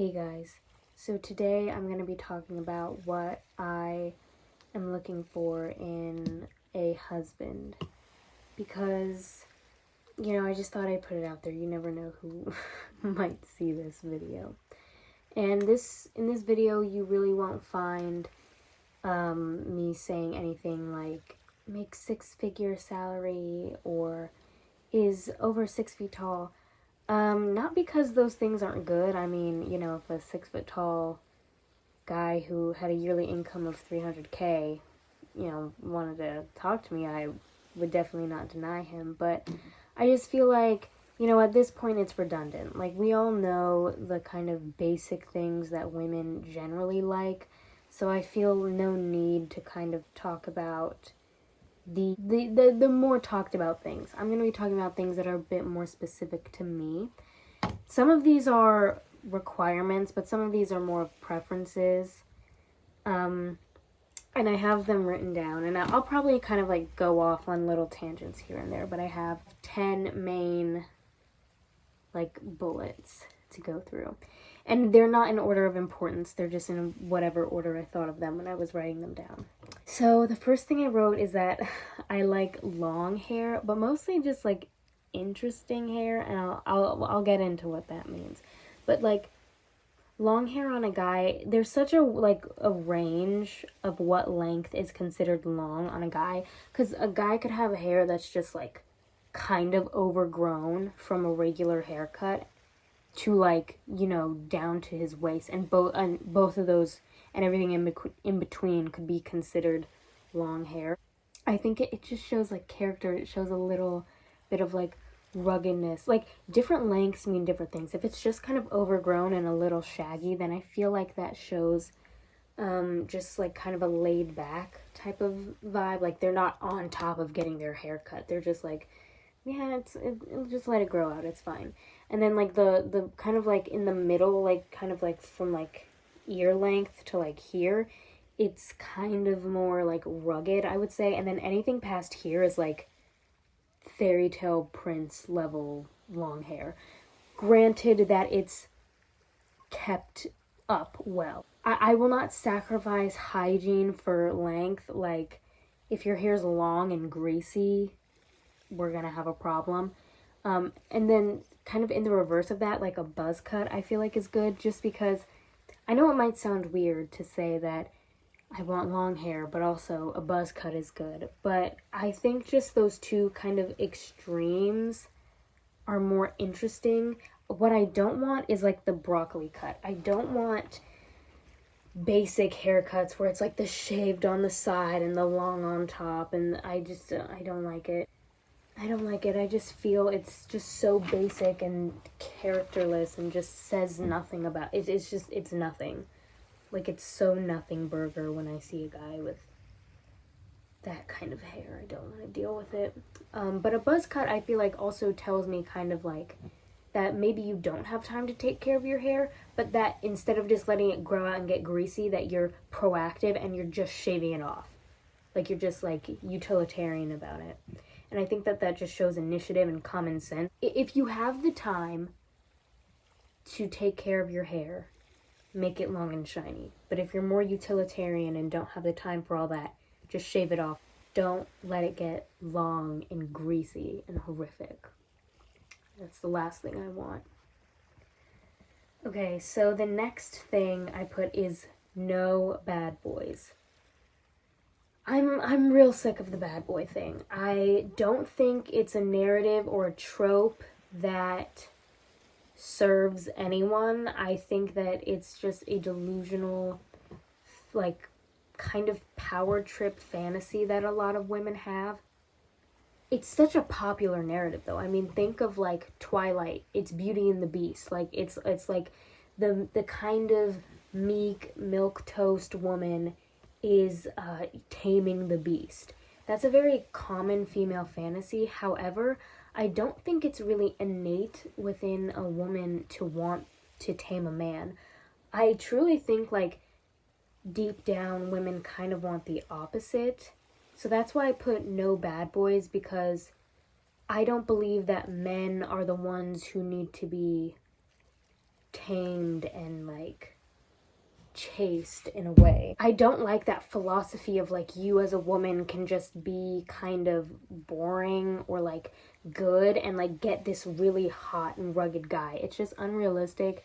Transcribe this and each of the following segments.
Hey guys, so today I'm going to be talking about what I am looking for in a husband because, I just thought I'd put it out there. You never know who might see this video. And in this video, you really won't find me saying anything like make six-figure salary or is over 6 feet tall. Not because those things aren't good. I mean, if a 6 foot tall guy who had a yearly income of 300K, wanted to talk to me, I would definitely not deny him. But I just feel like, at this point it's redundant. Like, we all know the kind of basic things that women generally like. So I feel no need to kind of talk about the more talked about things. I'm going to be talking about things that are a bit more specific to me. Some of these are requirements, but some of these are more of preferences. And I have them written down, and I'll probably kind of like go off on little tangents here and there, but I have 10 main like bullets to go through. And they're not in order of importance, they're just in whatever order I thought of them when I was writing them down. So the first thing I wrote is that I like long hair, but mostly just like interesting hair, and I'll get into what that means. But like long hair on a guy, there's such a range of what length is considered long on a guy, because a guy could have hair that's just like kind of overgrown from a regular haircut to down to his waist, and both of those and everything in between could be considered long hair. I think it just shows like character. It shows a little bit of like ruggedness. Like, different lengths mean different things. If it's just kind of overgrown and a little shaggy, then I feel like that shows just like kind of a laid back type of vibe. Like, they're not on top of getting their hair cut. They're just like, yeah, it'll just let it grow out. It's fine. And then like the kind of like in the middle, like kind of like from like ear length to like here, it's kind of more like rugged, I would say. And then anything past here is like fairy tale prince level long hair. Granted that it's kept up well. I will not sacrifice hygiene for length. Like, if your hair's long and greasy, we're gonna have a problem. And then kind of in the reverse of that, like a buzz cut, I feel like is good, just because I know it might sound weird to say that I want long hair, but also a buzz cut is good. But I think just those two kind of extremes are more interesting. What I don't want is like the broccoli cut. I don't want basic haircuts where it's like the shaved on the side and the long on top, and I don't like it. I don't like it. I just feel it's just so basic and characterless and just says nothing about it. It's nothing. Like, it's so nothing burger when I see a guy with that kind of hair. I don't want to deal with it. But a buzz cut, I feel like, also tells me kind of like that maybe you don't have time to take care of your hair, but that instead of just letting it grow out and get greasy, that you're proactive and you're just shaving it off. Like, you're just like utilitarian about it. And I think that just shows initiative and common sense. If you have the time to take care of your hair, make it long and shiny. But if you're more utilitarian and don't have the time for all that, just shave it off. Don't let it get long and greasy and horrific. That's the last thing I want. Okay, so the next thing I put is no bad boys. I'm real sick of the bad boy thing. I don't think it's a narrative or a trope that serves anyone. I think that it's just a delusional, like, kind of power trip fantasy that a lot of women have. It's such a popular narrative, though. I mean, think of like Twilight. It's Beauty and the Beast. Like, it's like the kind of meek milquetoast woman is taming the beast. That's a very common female fantasy. However, I don't think it's really innate within a woman to want to tame a man. I truly think, like, deep down, women kind of want the opposite. So that's why I put no bad boys, because I don't believe that men are the ones who need to be tamed and like chased in a way. I don't like that philosophy of like you as a woman can just be kind of boring or like good and like get this really hot and rugged guy. It's just unrealistic.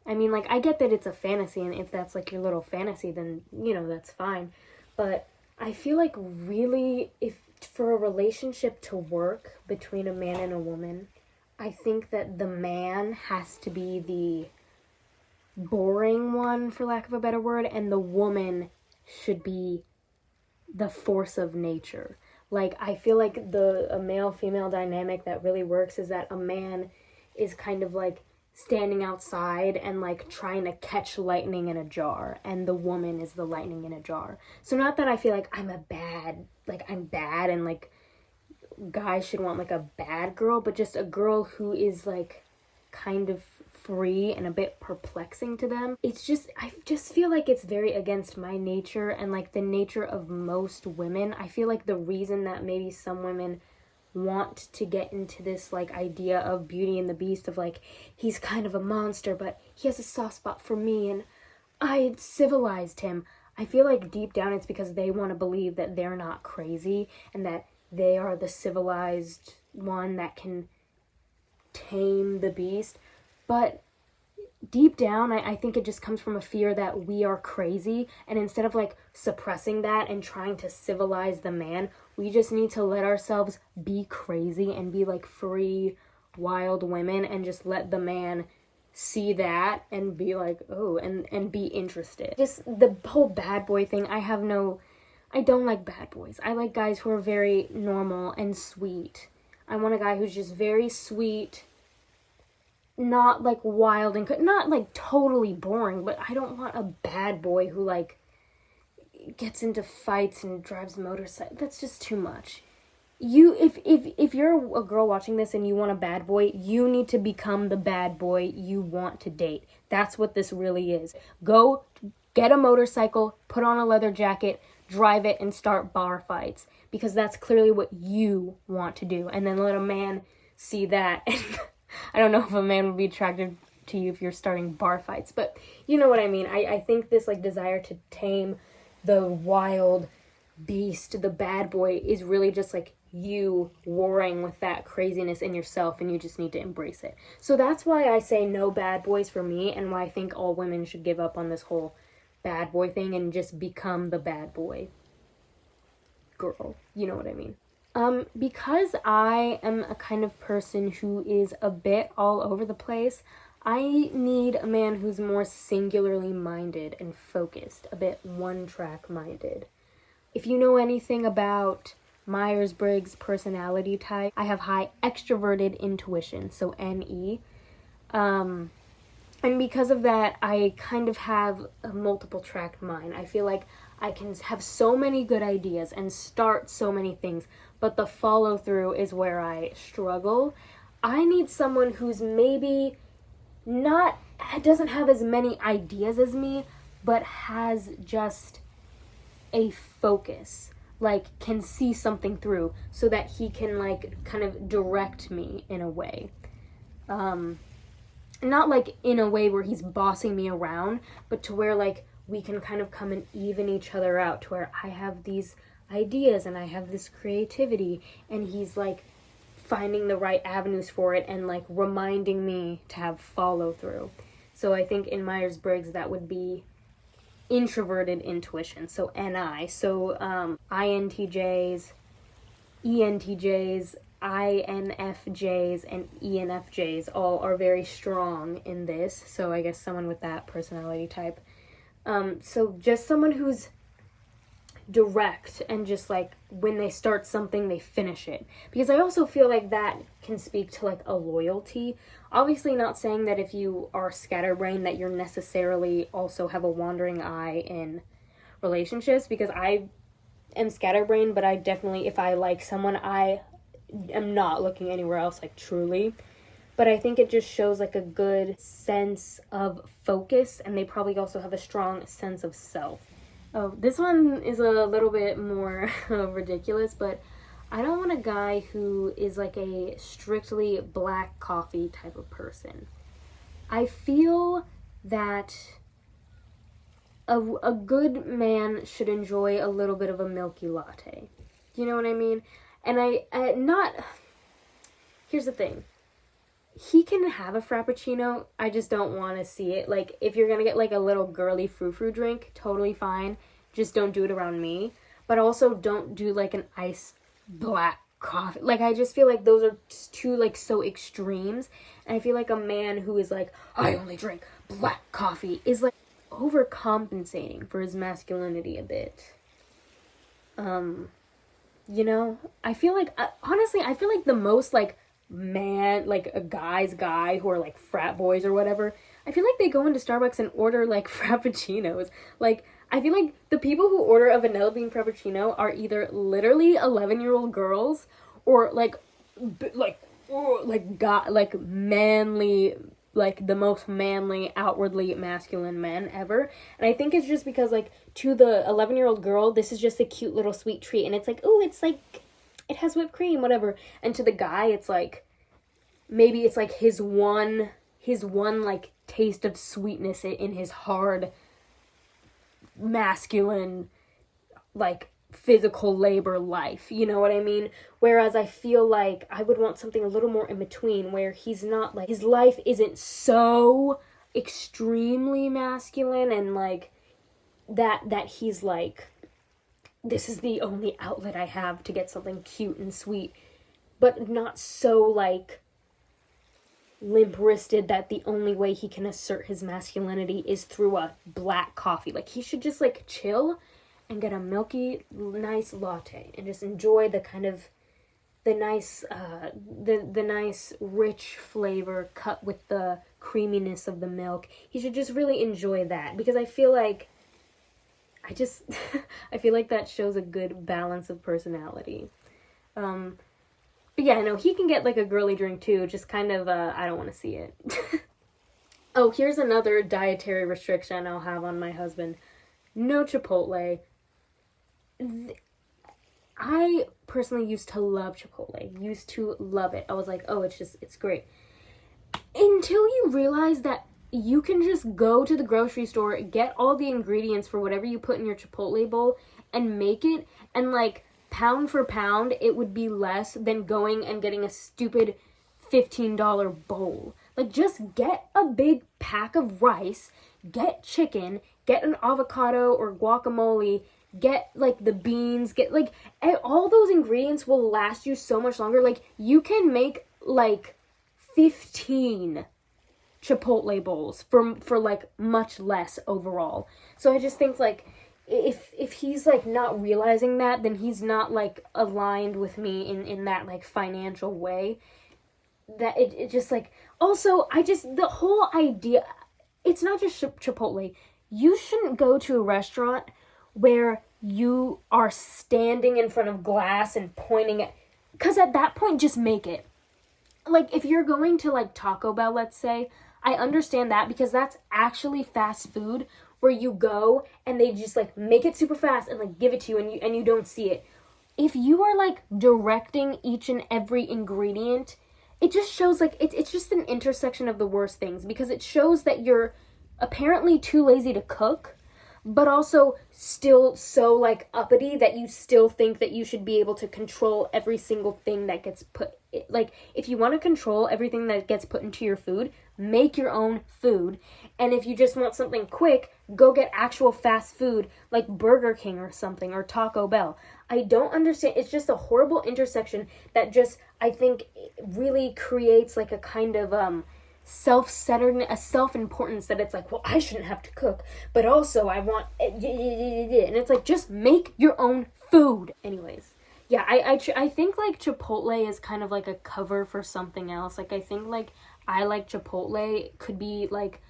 I mean, like, I get that it's a fantasy, and if that's like your little fantasy, then that's fine. But I feel like really, if for a relationship to work between a man and a woman, I think that the man has to be the boring one, for lack of a better word, and the woman should be the force of nature. Like, I feel like a male-female dynamic that really works is that a man is kind of like standing outside and like trying to catch lightning in a jar, and the woman is the lightning in a jar. So not that I feel like I'm bad and like guys should want like a bad girl, but just a girl who is like kind of free and a bit perplexing to them. I just feel like it's very against my nature and like the nature of most women. I feel like the reason that maybe some women want to get into this like idea of Beauty and the Beast of like he's kind of a monster but he has a soft spot for me and I civilized him. I feel like deep down it's because they want to believe that they're not crazy and that they are the civilized one that can tame the beast. But deep down, I think it just comes from a fear that we are crazy, and instead of like suppressing that and trying to civilize the man, we just need to let ourselves be crazy and be like free, wild women, and just let the man see that and be like, oh, and be interested. Just the whole bad boy thing, I don't like bad boys. I like guys who are very normal and sweet. I want a guy who's just very sweet, not like wild and not like totally boring, but I don't want a bad boy who like gets into fights and drives motorcycles. That's just too much. If you're a girl watching this and you want a bad boy, you need to become the bad boy you want to date. That's what this really is. Go get a motorcycle, put on a leather jacket, drive it, and start bar fights, because that's clearly what you want to do. And then let a man see that. I don't know if a man would be attracted to you if you're starting bar fights, but you know what I mean. I think this like desire to tame the wild beast, the bad boy, is really just like you warring with that craziness in yourself, and you just need to embrace it. So that's why I say no bad boys for me, and why I think all women should give up on this whole bad boy thing and just become the bad boy girl. You know what I mean? Because I am a kind of person who is a bit all over the place, I need a man who's more singularly minded and focused, a bit one-track minded. If you know anything about Myers-Briggs personality type, I have high extroverted intuition, so NE. And because of that, I kind of have a multiple track mind. I feel like I can have so many good ideas and start so many things, but the follow through is where I struggle. I need someone who's maybe doesn't have as many ideas as me, but has just a focus, like can see something through, so that he can like kind of direct me in a way. Not like in a way where he's bossing me around, but to where like we can kind of come and even each other out, to where I have these ideas and I have this creativity, and he's like finding the right avenues for it and like reminding me to have follow through. So I think in Myers-Briggs that would be introverted intuition, so NI. So INTJs, ENTJs, INFJs, and ENFJs all are very strong in this. So I guess someone with that personality type. So just someone who's direct and just like when they start something they finish it, because I also feel like that can speak to like a loyalty. Obviously not saying that if you are scatterbrained that you're necessarily also have a wandering eye in relationships, because I am scatterbrained, but I definitely, if I like someone, I am not looking anywhere else, like truly. But I think it just shows like a good sense of focus, and they probably also have a strong sense of self. Oh, this one is a little bit more ridiculous, but I don't want a guy who is like a strictly black coffee type of person. I feel that a good man should enjoy a little bit of a milky latte. You know what I mean? And here's the thing. He can have a frappuccino, I just don't want to see it. Like, if you're gonna get like a little girly frou-frou drink, totally fine. Just don't do it around me. But also don't do like an iced black coffee. Like, I just feel like those are two like so extremes. And I feel like a man who is like, I only drink black coffee, is like overcompensating for his masculinity a bit. You know, I feel like, honestly, I feel like the most like man, like a guy's guy who are like frat boys or whatever, I feel like they go into Starbucks and order like frappuccinos. Like, I feel like the people who order a vanilla bean frappuccino are either literally 11-year-old girls or like manly, like the most manly, outwardly masculine men ever. And I think it's just because like to the 11-year-old girl, this is just a cute little sweet treat, and it's like, oh, it's like, it has whipped cream, whatever. And to the guy, it's like, maybe it's like his one like taste of sweetness in his hard masculine like physical labor life, you know what I mean? Whereas I feel like I would want something a little more in between, where he's not like, his life isn't so extremely masculine and like that he's like, this is the only outlet I have to get something cute and sweet, but not so like limp-wristed that the only way he can assert his masculinity is through a black coffee. Like, he should just like chill and get a milky, nice latte and just enjoy the kind of the nice the nice rich flavor cut with the creaminess of the milk. He should just really enjoy that, because I feel like I feel like that shows a good balance of personality. But yeah, no, he can get like a girly drink too, just kind of I don't want to see it. Oh, here's another dietary restriction I'll have on my husband. No Chipotle. I personally used to love Chipotle. Used to love it. I was like, oh, it's great. Until you realize that you can just go to the grocery store, get all the ingredients for whatever you put in your Chipotle bowl, and make it, and like, pound for pound, it would be less than going and getting a stupid $15 bowl. Like, just get a big pack of rice, get chicken, get an avocado or guacamole, get like the beans, get like all those ingredients will last you so much longer. Like, you can make like 15 Chipotle bowls for like much less overall. So I just think like if he's like not realizing that, then he's not like aligned with me in that like financial way. That it just like, also the whole idea, it's not just Chipotle. You shouldn't go to a restaurant where you are standing in front of glass and pointing at, because at that point, just make it. Like, if you're going to like Taco Bell, let's say, I understand that, because that's actually fast food where you go and they just like make it super fast and like give it to you and you don't see it. If you are like directing each and every ingredient, it just shows like it's just an intersection of the worst things, because it shows that you're apparently too lazy to cook, but also still so like uppity that you still think that you should be able to control every single thing that gets put. Like, if you want to control everything that gets put into your food, make your own food. And if you just want something quick, go get actual fast food like Burger King or something, or Taco Bell. I don't understand. It's just a horrible intersection that just, I think, really creates like a kind of self-centeredness, a self-importance, that it's like, well, I shouldn't have to cook, but also I want, and it's like, just make your own food. Anyways, yeah, I think like Chipotle is kind of like a cover for something else. Like, I think like I like Chipotle could be like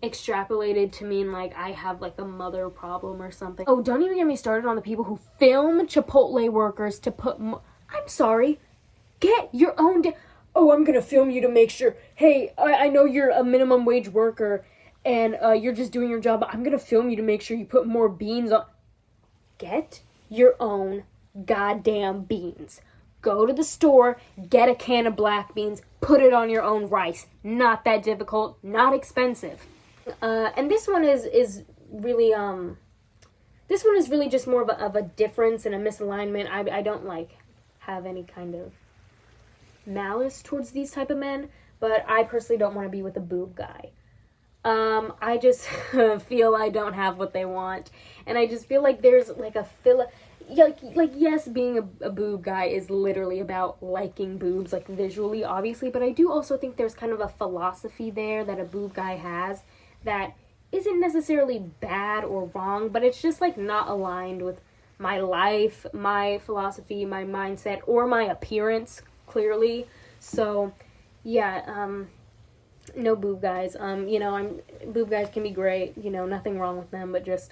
extrapolated to mean like I have like a mother problem or something. Oh, don't even get me started on the people who film Chipotle workers to put I'm sorry, get your own oh, I'm gonna film you to make sure, hey, I know you're a minimum wage worker and you're just doing your job, but I'm gonna film you to make sure you put more beans on. Get your own goddamn beans. go to the store, get a can of black beans, put it on your own rice. Not that difficult, not expensive. And this one is really this one is really just more of a difference and a misalignment. I don't like have any kind of malice towards these type of men, but I personally don't want to be with a boob guy. I just feel I don't have what they want, and I just feel like there's like a yes, being a boob guy is literally about liking boobs, like visually, obviously, but I do also think there's kind of a philosophy there that a boob guy has that isn't necessarily bad or wrong, but it's just like not aligned with my life, my philosophy, my mindset, or my appearance, clearly. So, yeah, no boob guys. Boob guys can be great, nothing wrong with them, but just,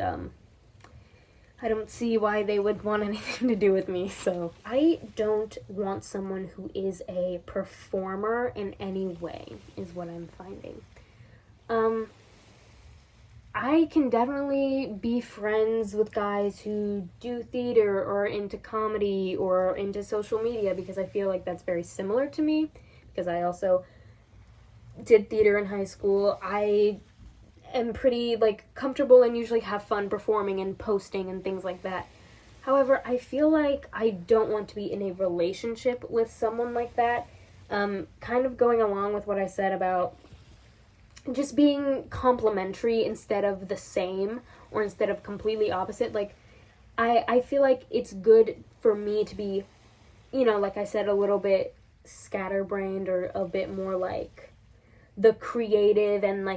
I don't see why they would want anything to do with me. So I don't want someone who is a performer in any way, is what I'm finding. I can definitely be friends with guys who do theater or into comedy or into social media, because I feel like that's very similar to me, because I also did theater in high school. I am pretty comfortable and usually have fun performing and posting and things like that. However, I feel like I don't want to be in a relationship with someone like that. Kind of going along with what I said about just being complementary instead of the same, or instead of completely opposite. I feel like it's good for me to be, like I said, a little bit scatterbrained, or a bit more like the creative and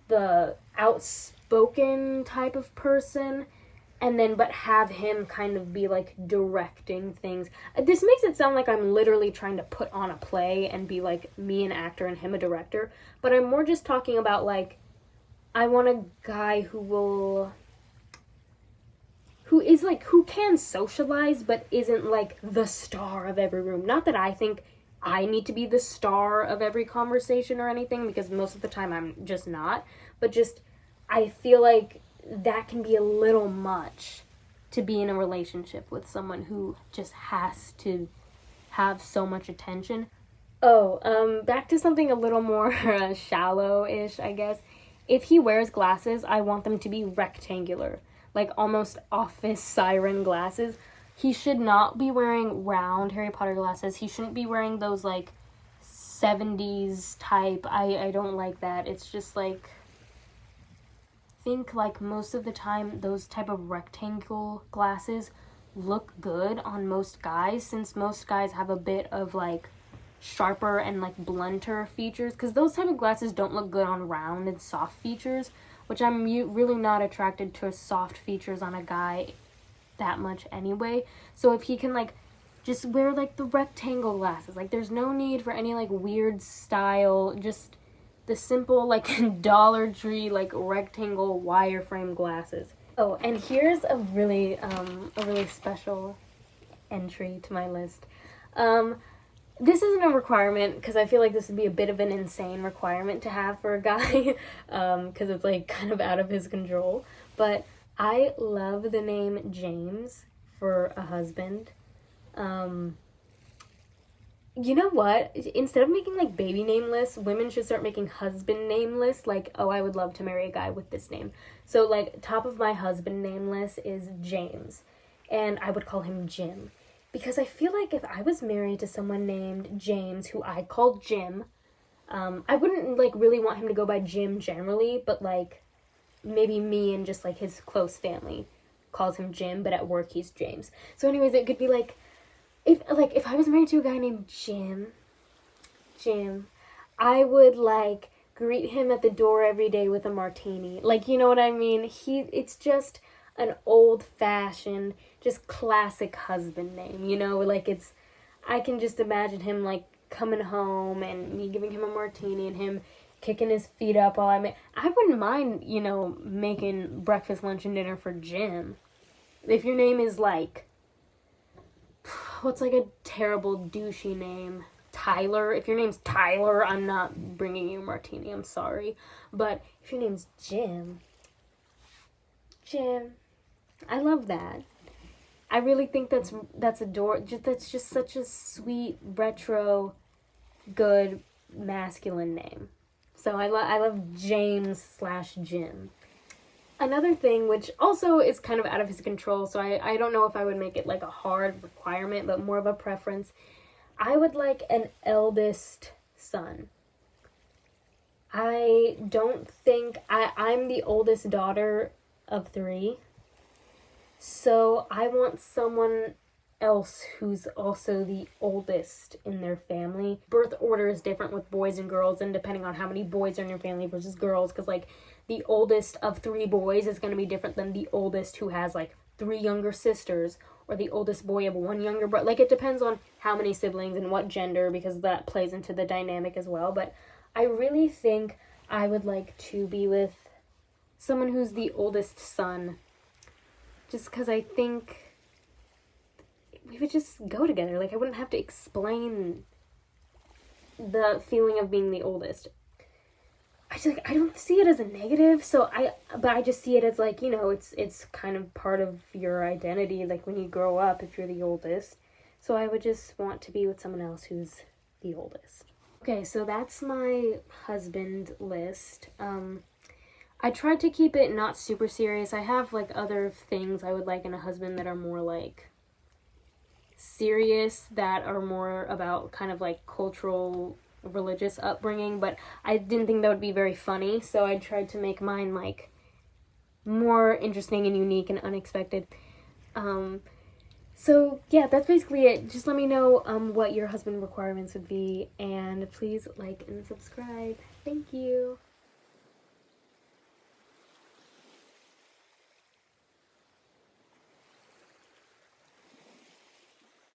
the outspoken type of person, and then but have him kind of be directing things. This makes it sound like I'm literally trying to put on a play and be me an actor and him a director, but I'm more just talking about I want a guy who can socialize but isn't the star of every room. Not that I think I need to be the star of every conversation or anything, because most of the time I'm just not, but just I feel like that can be a little much to be in a relationship with someone who just has to have so much attention. Back to something a little more shallow-ish, I guess. If he wears glasses, I want them to be rectangular, almost office siren glasses. He should not be wearing round Harry Potter glasses. He shouldn't be wearing those 70s type. I don't like that. It's just think most of the time those type of rectangle glasses look good on most guys, since most guys have a bit of sharper and blunter features, because those type of glasses don't look good on round and soft features, which I'm really not attracted to soft features on a guy that much anyway. So if he can just wear the rectangle glasses, there's no need for any weird style, just the simple Dollar Tree rectangle wireframe glasses. Oh, and here's a really special entry to my list. This isn't a requirement, because I feel like this would be a bit of an insane requirement to have for a guy, because it's kind of out of his control, but I love the name James for a husband. You know what? Instead of making baby name lists, women should start making husband name lists. I would love to marry a guy with this name. So top of my husband name list is James, and I would call him Jim, because I feel like if I was married to someone named James who I called Jim, I wouldn't really want him to go by Jim generally, but maybe me and just his close family calls him Jim, but at work he's James. So anyways, it could be if I was married to a guy named Jim, I would greet him at the door every day with a martini. You know what I mean? It's just an old-fashioned, just classic husband name, I can just imagine him coming home and me giving him a martini and him kicking his feet up while I wouldn't mind, making breakfast, lunch, and dinner for Jim. If your name is what's a terrible douchey name? Tyler. If your name's Tyler, I'm not bringing you a martini, I'm sorry. But if your name's Jim, I love that. I really think that's that's just such a sweet, retro, good masculine name. So I love James slash Jim. Another thing, which also is kind of out of his control, so I don't know if I would make it like a hard requirement, but more of a preference. I would like an eldest son. I don't think, I'm the oldest daughter of 3, so I want someone else who's also the oldest in their family. Birth order is different with boys and girls, and depending on how many boys are in your family versus girls, because like the oldest of 3 boys is going to be different than the oldest who has like 3 younger sisters, or the oldest boy of 1 younger brother. Like, it depends on how many siblings and what gender, because that plays into the dynamic as well. But I really think I would like to be with someone who's the oldest son, just because I think we would just go together. Like, I wouldn't have to explain the feeling of being the oldest. I don't see it as a negative, but I just see it as like, it's kind of part of your identity, like when you grow up, if you're the oldest. So I would just want to be with someone else who's the oldest. Okay, so that's my husband list. I tried to keep it not super serious. I have like other things I would like in a husband that are more like serious, that are more about kind of like cultural, religious upbringing, but I didn't think that would be very funny, so I tried to make mine like more interesting and unique and unexpected. So yeah, that's basically it. Just let me know what your husband requirements would be, and please like and subscribe. Thank you.